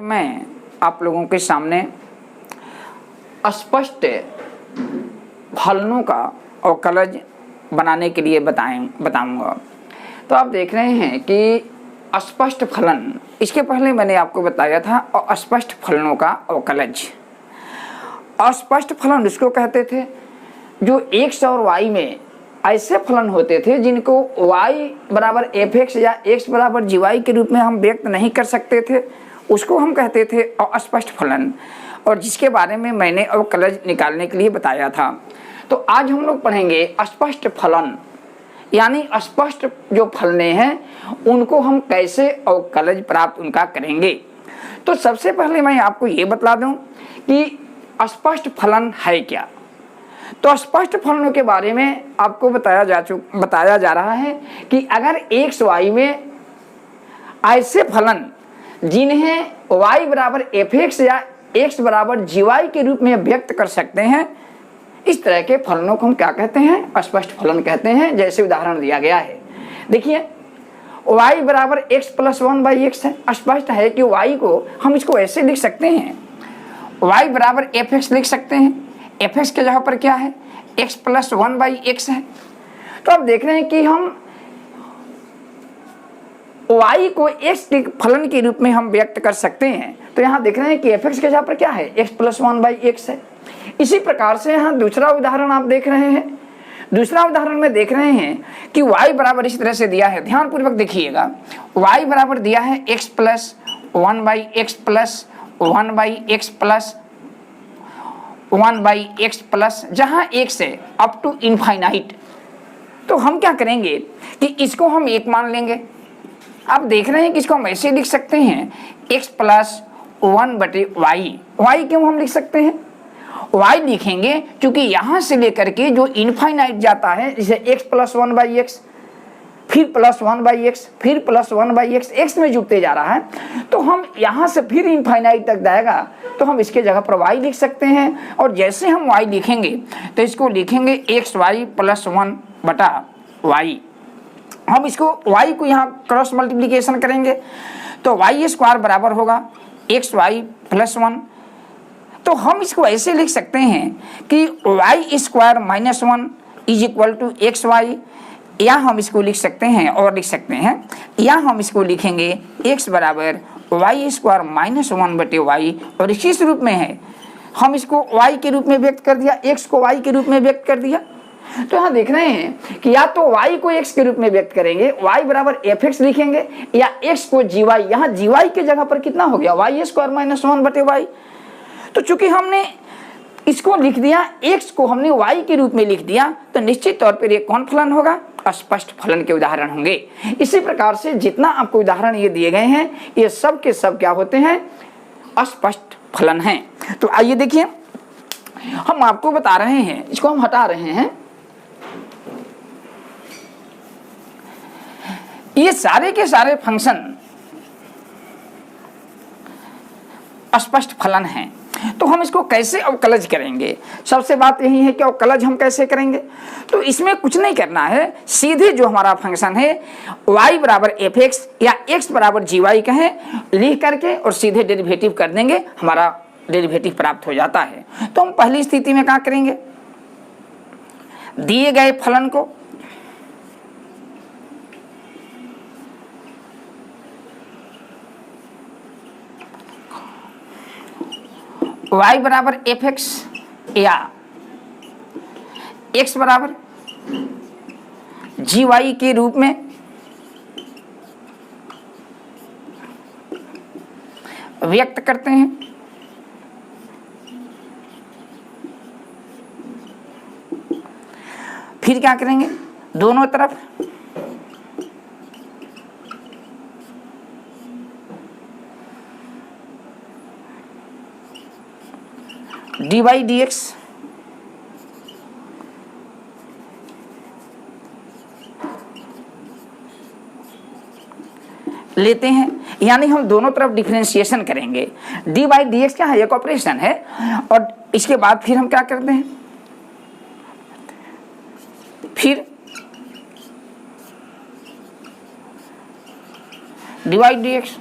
मैं आप लोगों के सामने स्पष्ट फलनों का अवकलज बनाने के लिए बताऊंगा। तो आप देख रहे हैं कि अस्पष्ट फलन, इसके पहले मैंने आपको बताया था अस्पष्ट फलनों का अवकलज। अस्पष्ट फलन उसको कहते थे जो x और y में ऐसे फलन होते थे जिनको y बराबर fx या x बराबर gy के रूप में हम व्यक्त नहीं कर सकते थे, उसको हम कहते थे अस्पष्ट फलन, और जिसके बारे में मैंने अवकलज निकालने के लिए बताया था। तो आज हम लोग पढ़ेंगे अस्पष्ट फलन, यानी अस्पष्ट जो फलने हैं उनको हम कैसे अवकलज प्राप्त उनका करेंगे। तो सबसे पहले मैं आपको ये बता दूं कि अस्पष्ट फलन है क्या। तो अस्पष्ट फलनों के बारे में आपको बताया जा रहा है कि अगर x y में ऐसे फलन जिन्हें y बराबर fx या x बराबर gy के रूप में व्यक्त कर सकते हैं, इस तरह के फलनों को हम क्या कहते हैं, अस्पष्ट फलन कहते हैं। जैसे उदाहरण दिया गया है, देखिए y बराबर x प्लस 1/x है। स्पष्ट है कि y को हम इसको ऐसे लिख सकते हैं, y बराबर fx लिख सकते हैं। fx के जगह पर क्या है, x प्लस 1/x है। तो आप देख रहे हैं कि हम y को x के फलन के रूप में हम व्यक्त कर सकते हैं। तो यहाँ देख रहे हैं कि fx के जगह पर क्या है, x प्लस 1/x है। इसी प्रकार से यहाँ दूसरा उदाहरण आप देख रहे हैं। दूसरा उदाहरण में देख रहे हैं कि y बराबर इस तरह से दिया है, ध्यान पूर्वक देखिएगा। y बराबर दिया है x plus 1/x plus 1/x plus 1/x plus, जहाँ x है अप टू इनफाइनाइट। तो हम क्या करेंगे कि इसको हम एक मान लेंगे। आप देख रहे हैं कि इसको हम ऐसे लिख सकते हैं x प्लस 1/y। y क्यों हम लिख सकते हैं, y लिखेंगे क्योंकि यहाँ से लेकर के जो इनफाइनाइट जाता है, जैसे x प्लस 1/x, फिर प्लस 1/x, फिर प्लस 1/x, x में जुड़ते जा रहा है। तो हम यहाँ से फिर इनफाइनाइट तक जाएगा तो हम इसके जगह पर y लिख सकते हैं। और जैसे हम y लिखेंगे तो इसको लिखेंगे xy प्लस 1/y। हम इसको y को यहाँ क्रॉस मल्टीप्लिकेशन करेंगे तो y स्क्वायर बराबर होगा xy प्लस 1। तो हम इसको ऐसे लिख सकते हैं कि y square minus 1 is equal to xy, या हम इसको लिख सकते हैं और लिख सकते हैं, या हम इसको लिखेंगे x बराबर y स्क्वायर माइनस 1/y, और इस रूप में है। हम इसको y के रूप में व्यक्त कर दिया, x को y के रूप में व्यक्त कर दिया। तो यहाँ देख रहे हैं कि या तो y को x के रूप में व्यक्त करेंगे, y बराबर fx लिखेंगे, या x को gy, यहाँ gy के जगह पर कितना हो गया, y स्क्वायर माइनस 1/y। तो चूंकि हमने इसको लिख दिया, x को हमने y के रूप में लिख दिया, तो निश्चित तौर पर ये कौन फलन होगा, अस्पष्ट फलन के उदाहरण होंगे। इसी प्रकार से जितना आपको उदाहरण ये दिए गए हैं ये सब के सब क्या होते हैं, अस्पष्ट फलन हैं। तो आइए देखिए, हम आपको बता रहे हैं, इसको हम हटा रहे हैं। ये सारे के सारे फंक्शन अस्पष्ट फलन हैं। तो हम इसको कैसे अवकलज करेंगे, सबसे बात यही है कि अवकलज हम कैसे करेंगे। तो इसमें कुछ नहीं करना है, सीधे जो हमारा फंक्शन है y बराबर fx या x बराबर gy कहें, लिख करके और सीधे डेरिवेटिव कर देंगे, हमारा डेरिवेटिव प्राप्त हो जाता है। तो हम पहली स्थिति में क्या करेंगे, दिए गए फलन को y बराबर fx या x बराबर gy के रूप में व्यक्त करते हैं। फिर क्या करेंगे, दोनों तरफ dy dx लेते हैं, यानी हम दोनों तरफ डिफरेंशिएशन करेंगे। dy dx क्या है, एक ऑपरेशन है। और इसके बाद फिर हम क्या करते हैं, फिर dy dx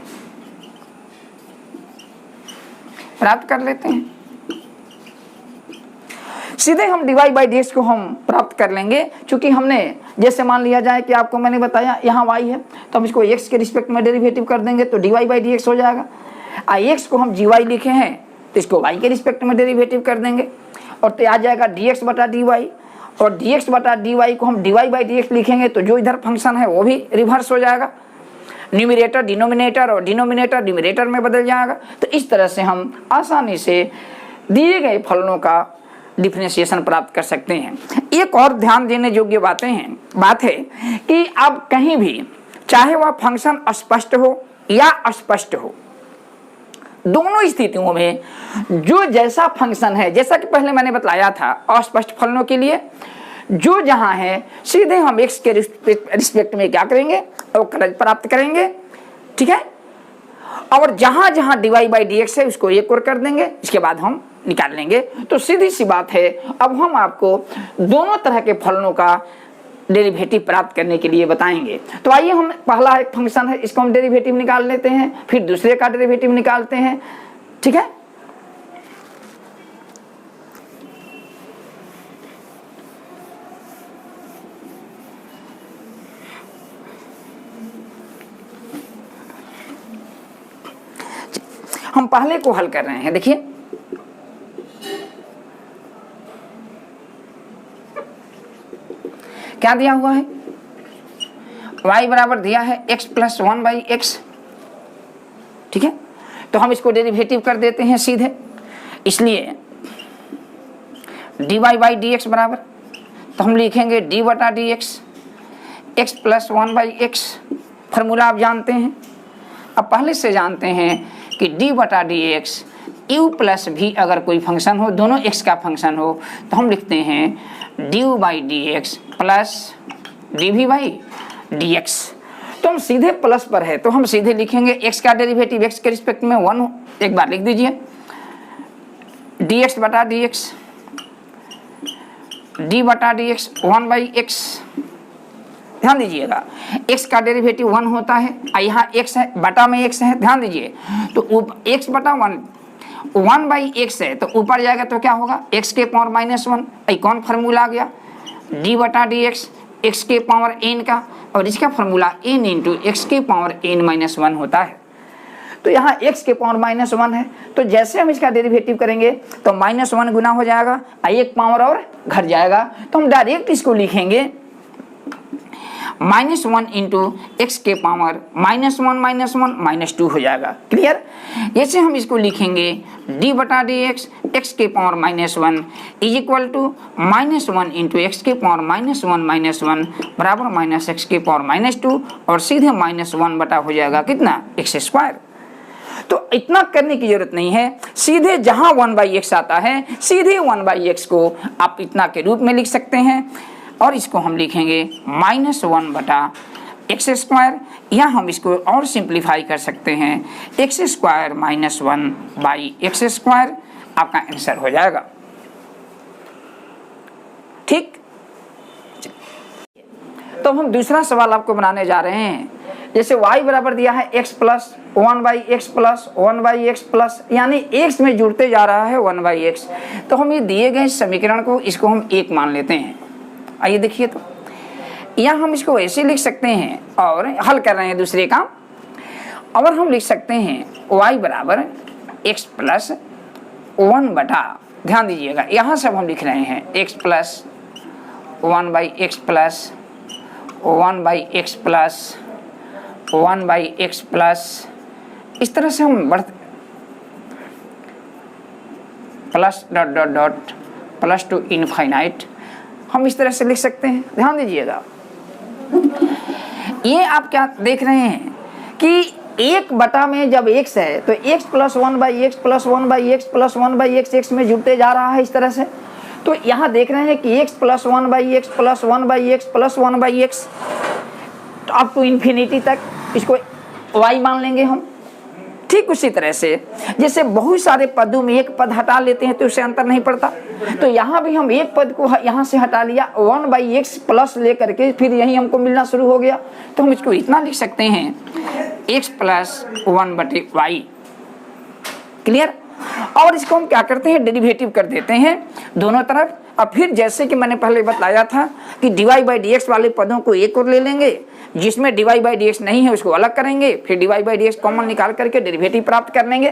प्राप्त कर लेते हैं। सीधे हम dy बाई डी को हम प्राप्त कर लेंगे, क्योंकि हमने जैसे मान लिया जाए कि आपको मैंने बताया यहाँ y है, तो हम इसको x के रिस्पेक्ट में डेरिवेटिव कर देंगे तो dy बाई डी हो जाएगा। x को हम gy लिखे हैं तो इसको y के रिस्पेक्ट में डेरिवेटिव कर देंगे और तो आ जाएगा dx बटा dy, और dx बटा dy को हम dy बाई dx लिखेंगे तो जो इधर फंक्शन है वो भी रिवर्स हो जाएगा, न्यूमरेटर डिनोमिनेटर और डिनोमिनेटर न्यूमरेटर में बदल जाएगा। तो इस तरह से हम आसानी से दिए गए फलनों का डिफरेंशिएशन प्राप्त कर सकते हैं। एक और ध्यान देने योग्य बात है कि अब कहीं भी चाहे वह फंक्शन स्पष्ट हो या अस्पष्ट हो, दोनों स्थितियों में जो जैसा फंक्शन है, जैसा कि पहले मैंने बतलाया था अस्पष्ट फलनों के लिए जो जहां है सीधे हम x के रिस्पेक्ट में क्या करेंगे, अवकलज प्राप्त करेंगे, ठीक है। और जहां जहां dy बाई dx है उसको एक और कर देंगे, इसके बाद हम निकाल लेंगे। तो सीधी सी बात है, अब हम आपको दोनों तरह के फलनों का डेरिवेटिव प्राप्त करने के लिए बताएंगे। तो आइए हम पहला एक फंक्शन है इसको हम डेरिवेटिव निकाल लेते हैं, फिर दूसरे का डेरिवेटिव निकालते हैं, ठीक है। हम पहले को हल कर रहे हैं, देखिए क्या दिया हुआ है, y बराबर दिया है x प्लस 1 बाई एक्स, ठीक है। तो हम इसको डेरिवेटिव कर देते हैं सीधे, इसलिए dy बाई डी एक्स बराबर, तो हम लिखेंगे d बटा d x, x plus 1 by x, formula आप जानते हैं, अब पहले से जानते हैं कि d बटा डी एक्स u प्लस भी अगर कोई फंक्शन हो, दोनों x का फंक्शन हो, तो हम लिखते हैं du by d x plus d v by d x. तो हम सीधे प्लस पर है तो हम सीधे लिखेंगे x का डेरिवेटिव x के रिस्पेक्ट में 1, एक बार लिख दीजिए डी एक्स बटा डी एक्स, डी बटा डी एक्स 1 बाई एक्स। ध्यान दीजिएगा x का डेरिवेटिव 1 होता है, यहाँ x है, बटा में x है, ध्यान दीजिए। तो x बटा 1 बाई एक्स है तो ऊपर जाएगा तो क्या होगा, x के पावर माइनस 1, कौन फार्मूला आ गया, d बटा डी एक्स एक्स के पावर n का, और इसका फार्मूला n इंटू एक्स के पावर n माइनस 1 होता है। तो यहाँ x के पावर माइनस 1 है, तो जैसे हम इसका डेरिवेटिव करेंगे तो माइनस 1 गुना हो जाएगा, एक पावर और घट जाएगा, तो हम डायरेक्ट इसको लिखेंगे माइनस 1 इंटू एक्स के पावर माइनस 1 माइनस 2 हो जाएगा, क्लियर। जैसे हम इसको लिखेंगे d बटा डी एक्स एक्स के power minus 1 is equal to minus 1 into x के पावर माइनस 1 बराबर माइनस एक्स के पावर माइनस 2, और सीधे माइनस 1 बटा हो जाएगा कितना, एक्स स्क्वायर। तो इतना करने की जरूरत नहीं है, सीधे जहां 1 बाई एक्स आता है सीधे 1 बाई एक्स को आप इतना के रूप में लिख सकते हैं, और इसको हम लिखेंगे माइनस 1 बटा एक्स स्क्वायर, या हम इसको और सिंप्लीफाई कर सकते हैं x square minus 1 by x square, आपका आंसर हो जाएगा, ठीक। तो हम दूसरा सवाल आपको बनाने जा रहे हैं, जैसे y बराबर दिया है x plus 1 by x plus 1 by x plus, यानी x में जुड़ते जा रहा है 1 बाई एक्स। तो हम ये दिए गए समीकरण को इसको हम एक मान लेते हैं। आइए देखिए, तो यहाँ हम इसको ऐसे लिख सकते हैं, और हल कर रहे हैं दूसरे काम, और हम लिख सकते हैं y बराबर x प्लस 1 बटा, ध्यान दीजिएगा यहाँ सब हम लिख रहे हैं x plus 1 by x plus 1 by x plus 1 by x plus, इस तरह से हम बढ़ते plus dot dot dot plus two infinite, हम इस तरह से लिख सकते हैं। ध्यान दीजिएगा ये आप क्या देख रहे हैं कि एक बटा में जब x है तो x plus 1 by x plus 1 by x plus 1 by x x में जुड़ते जा रहा है इस तरह से। तो यहाँ देख रहे हैं कि x plus 1 by x plus 1 by x plus 1 by x, तो अप टू इन्फिनिटी तक इसको y मान लेंगे हम। ठीक उसी तरह से जैसे बहुत सारे पदों में एक पद हटा लेते हैं तो उससे अंतर नहीं पड़ता, तो यहाँ भी हम एक पद को यहाँ से हटा लिया 1 बाई एक्स प्लस लेकर के, फिर यही हमको मिलना शुरू हो गया। तो हम इसको इतना लिख सकते हैं x प्लस 1 बटे वाई, क्लियर। और इसको हम क्या करते हैं, डेरिवेटिव कर देते हैं दोनों तरफ। अब फिर जैसे कि मैंने पहले बताया था कि dy बाई डी एक्स वाले पदों को एक और ले लेंगे, जिसमें dy बाई डी एक्स नहीं है उसको अलग करेंगे, फिर dy by d x common निकाल करके डेरिवेटिव प्राप्त कर लेंगे।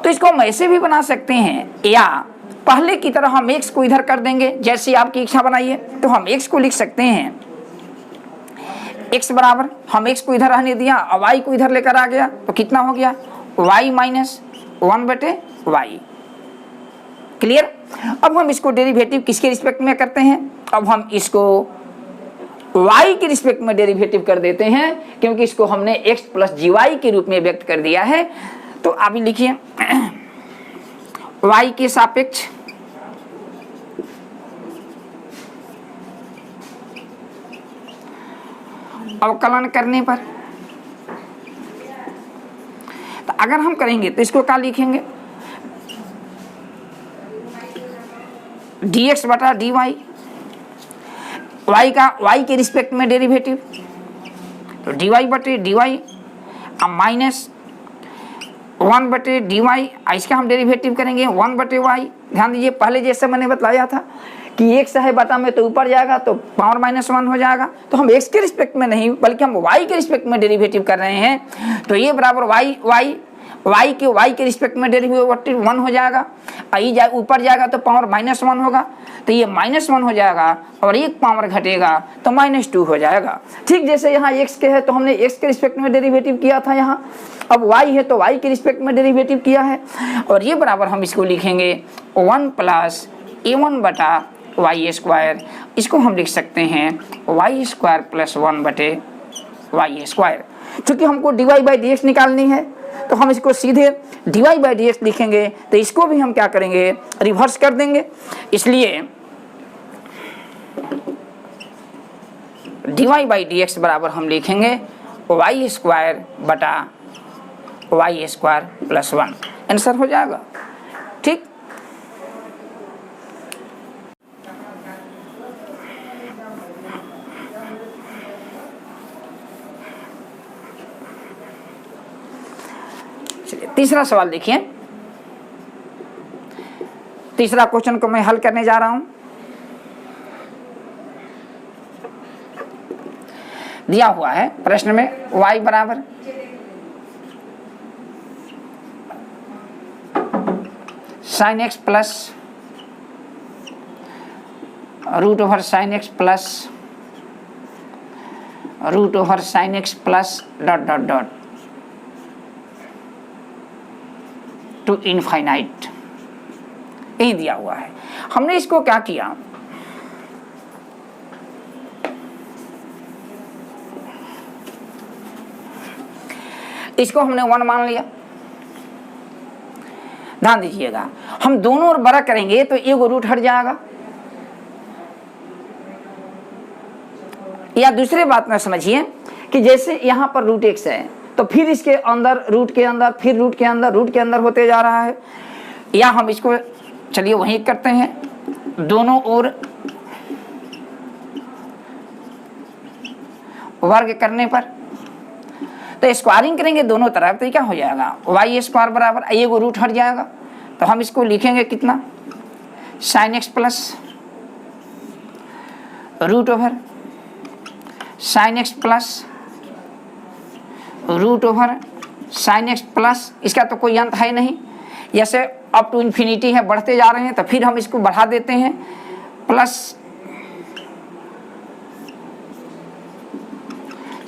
तो इसको हम ऐसे भी बना सकते हैं, या पहले की तरह हम x को इधर कर देंगे, जैसी आपकी इच्छा बनाइए। तो हम x को लिख सकते हैं, x बराबर हम x को इधर रहने दिया और y को इधर लेकर आ गया, तो कितना हो गया y माइनस 1/y। क्लियर। अब हम इसको डेरिवेटिव किसके रिस्पेक्ट में करते हैं, अब हम इसको y के रिस्पेक्ट में डेरिवेटिव कर देते हैं, क्योंकि इसको हमने x प्लस gy के रूप में व्यक्त कर दिया है। तो अभी लिखिए y के सापेक्ष अवकलन करने पर, तो अगर हम करेंगे तो इसको क्या लिखेंगे, dx बटा dy, y का y के रिस्पेक्ट में डेरिवेटिव, तो dy बटे dy माइनस 1/dy, इसका हम डेरिवेटिव करेंगे 1/y। ध्यान दीजिए पहले जैसे मैंने बताया था कि x है बटा में तो ऊपर जाएगा तो पावर -1 हो जाएगा, तो हम x के रिस्पेक्ट में नहीं बल्कि हम y के रिस्पेक्ट में डेरिवेटिव कर रहे हैं। तो ये बराबर y के रिस्पेक्ट में डेरिवेटिव 1 हो जाएगा, आई ऊपर जाएगा तो पावर -1 होगा, तो ये -1 हो जाएगा और एक पावर घटेगा तो -2 हो जाएगा। ठीक जैसे यहाँ x के है तो हमने x के रिस्पेक्ट में डेरिवेटिव किया था यहाँ, अब y है तो y के रिस्पेक्ट में डेरिवेटिव किया है, और ये बराबर हम इसको लिखेंगे 1 प्लस a1 बटा वाई स्क्वायर। इसको हम लिख सकते हैं Y square plus 1/y square. चूँकि हमको dy बाई डी एक्स निकालनी है तो हम इसको सीधे dy बाई डी एक्स लिखेंगे, तो इसको भी हम क्या करेंगे, रिवर्स कर देंगे। इसलिए dy बाई डी एक्स बराबर हम लिखेंगे वाई स्क्वायर बटा वाई स्क्वायर प्लस 1, आंसर हो जाएगा। ठीक। चलिए तीसरा सवाल देखिए। तीसरा क्वेश्चन को मैं हल करने जा रहा हूं। दिया हुआ है प्रश्न में y बराबर sin x plus √sin x plus √sin x plus ... to infinite, यही दिया हुआ है। हमने इसको क्या किया, इसको हमने 1 मान लिया। ध्यान दीजिएगा हम दोनों ओर बड़ा करेंगे तो एगो रूट हट जाएगा, या दूसरी बात में समझिए कि जैसे यहाँ पर √x है तो फिर इसके अंदर रूट के अंदर, फिर रूट के अंदर होते जा रहा है, या हम इसको चलिए वहीं करते हैं, दोनों ओर वर्ग करने पर तो स्क्वायरिंग करेंगे दोनों तरफ, तो क्या हो जाएगा वाई स्क्वायर बराबर एगो रूट हट जाएगा, तो हम इसको लिखेंगे कितना sin x plus √sin x plus √sin x plus, इसका तो कोई अंत है नहीं, जैसे अप टू इन्फिनिटी है, बढ़ते जा रहे हैं तो फिर हम इसको बढ़ा देते हैं plus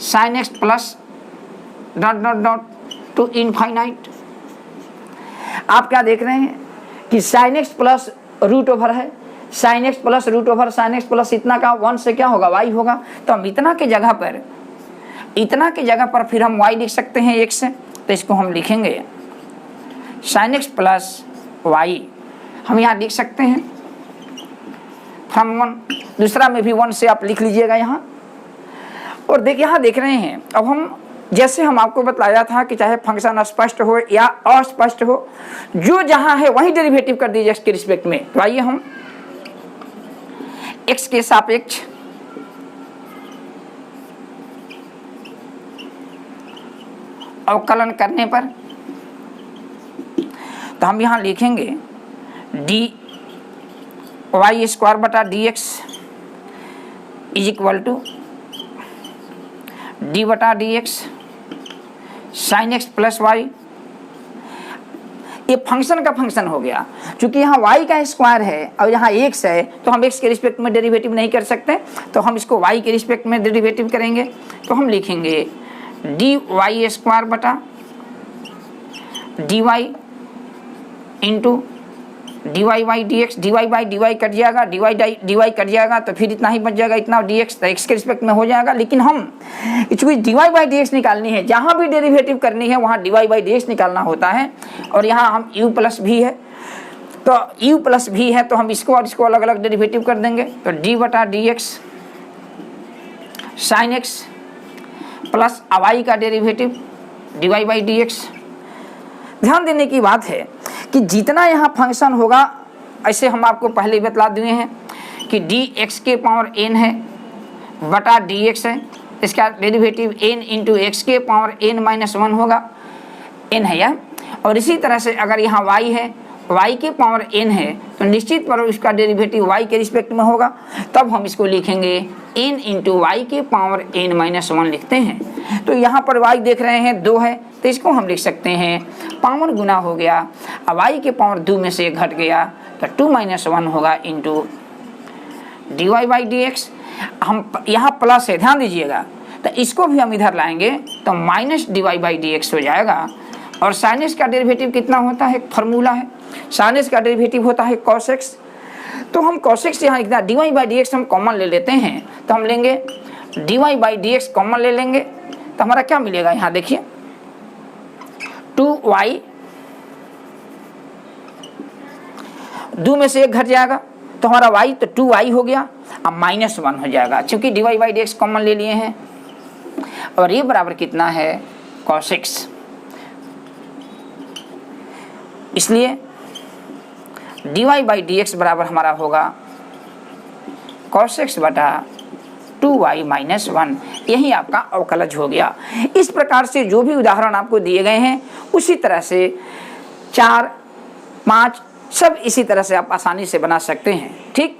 sin x plus ... to infinite. आप क्या देख रहे हैं कि sin x प्लस √ है, sin x plus √sin x plus इतना का 1 से क्या होगा y होगा, तो हम इतना के जगह पर फिर हम y लिख सकते हैं 1 से, तो इसको हम लिखेंगे sin x प्लस y, हम यहाँ लिख सकते हैं फ्रॉम 1, दूसरा में भी 1 से आप लिख लीजिएगा यहाँ। और यहाँ देख रहे हैं, अब हम जैसे हम आपको बताया था कि चाहे फंक्शन स्पष्ट हो या अस्पष्ट हो, जो जहां है वही डेरिवेटिव कर दीजिए x के रिस्पेक्ट में। तो आइए हम x के सापेक्ष अवकलन करने पर तो हम यहाँ लिखेंगे डी वाई स्क्वायर बटा d x is equal to d बटा d x sine x plus y. ये फंक्शन का फंक्शन हो गया, क्योंकि यहाँ y का स्क्वायर है और यहाँ x है, तो हम x के रिस्पेक्ट में डेरिवेटिव नहीं कर सकते, तो हम इसको y के रिस्पेक्ट में डेरिवेटिव करेंगे। तो हम लिखेंगे डी वाई स्क्वायर बटा d y into d y by d x. D y by d y कट जाएगा, डी वाई कट जाएगा, तो फिर इतना ही बच जाएगा, इतना डी एक्स, तो एक्स के रिस्पेक्ट में हो जाएगा। लेकिन हम चूंकि d y by d x निकालनी है, जहाँ भी डेरिवेटिव करनी है वहाँ d y by d x निकालना होता है। और यहाँ हम u प्लस भी है, तो u प्लस भी है, तो हम इसको और इसको अलग अलग डेरिवेटिव कर देंगे। तो डी बटा d x sine x plus y का derivative d y by d x. ध्यान देने की बात है कि जितना यहाँ फंक्शन होगा, ऐसे हम आपको पहले ही बतला दिए हैं कि डी एक्स के पावर n है बटा डी एक्स है, इसका डेरिवेटिव n इंटू एक्स के पावर n माइनस 1 होगा, n है यह। और इसी तरह से अगर यहाँ y है, y के पावर n है, तो निश्चित पर उसका डेरिवेटिव y के रिस्पेक्ट में होगा, तब हम इसको लिखेंगे n इंटू वाई के पावर n माइनस 1 लिखते हैं। तो यहाँ पर y देख रहे हैं 2 है, तो इसको हम लिख सकते हैं पावर गुना हो गया, अब y के पावर 2 में से घट गया, तो 2 माइनस 1 होगा into d y by d x. हम यहाँ प्लस है, ध्यान दीजिएगा, तो इसको भी हम इधर लाएंगे तो minus d y by d x हो जाएगा। और साइन एक्स का डेरिवेटिव कितना होता है, एक फार्मूला है, साइन एक्स का डेरिवेटिव होता है कॉस एक्स। तो हम कॉस एक्स यहाँ लिखना, d y by d x हम कॉमन ले लेते हैं, तो हम लेंगे d y by d x common ले लेंगे, तो हमारा क्या मिलेगा, यहाँ देखिए 2y 2 में से 1 घट जाएगा, तो हमारा y तो 2y हो गया, अब माइनस 1 हो जाएगा, क्योंकि d y by d x common ले लिए हैं। और ये बराबर कितना है, cos x। इसलिए d y by d x बराबर हमारा होगा cos x बटा 2y माइनस 1। यही आपका अवकलज हो गया। इस प्रकार से जो भी उदाहरण आपको दिए गए हैं, उसी तरह से 4, 5 सब इसी तरह से आप आसानी से बना सकते हैं। ठीक।